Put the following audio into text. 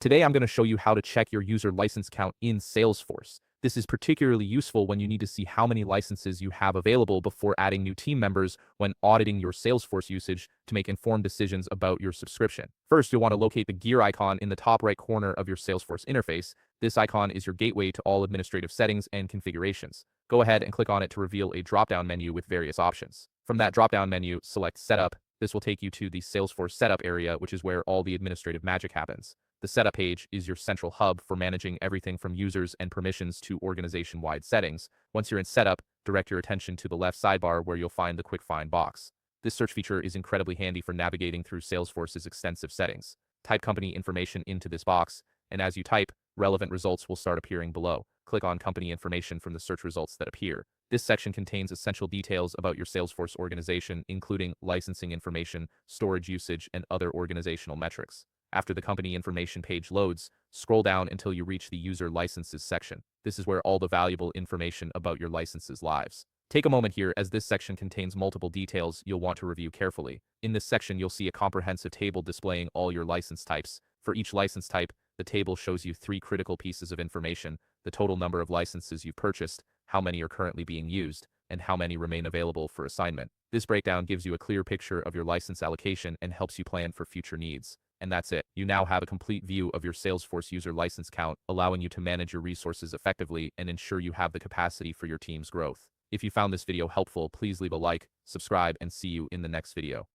Today I'm going to show you how to check your user license count in Salesforce. This is particularly useful when you need to see how many licenses you have available before adding new team members when auditing your Salesforce usage to make informed decisions about your subscription. First, you'll want to locate the gear icon in the top right corner of your Salesforce interface. This icon is your gateway to all administrative settings and configurations. Go ahead and click on it to reveal a drop-down menu with various options. From that drop-down menu, select Setup. This will take you to the Salesforce Setup area, which is where all the administrative magic happens. The setup page is your central hub for managing everything from users and permissions to organization-wide settings. Once you're in setup, direct your attention to the left sidebar where you'll find the quick find box. This search feature is incredibly handy for navigating through Salesforce's extensive settings. Type company information into this box, and as you type, relevant results will start appearing below. Click on company information from the search results that appear. This section contains essential details about your Salesforce organization, including licensing information, storage usage, and other organizational metrics. After the company information page loads, scroll down until you reach the user licenses section. This is where all the valuable information about your licenses lives. Take a moment here, as this section contains multiple details you'll want to review carefully. In this section, you'll see a comprehensive table displaying all your license types. For each license type, the table shows you 3 critical pieces of information: the total number of licenses you've purchased, how many are currently being used, and how many remain available for assignment. This breakdown gives you a clear picture of your license allocation and helps you plan for future needs. And that's it. You now have a complete view of your Salesforce user license count, allowing you to manage your resources effectively and ensure you have the capacity for your team's growth. If you found this video helpful, please leave a like, subscribe, and see you in the next video.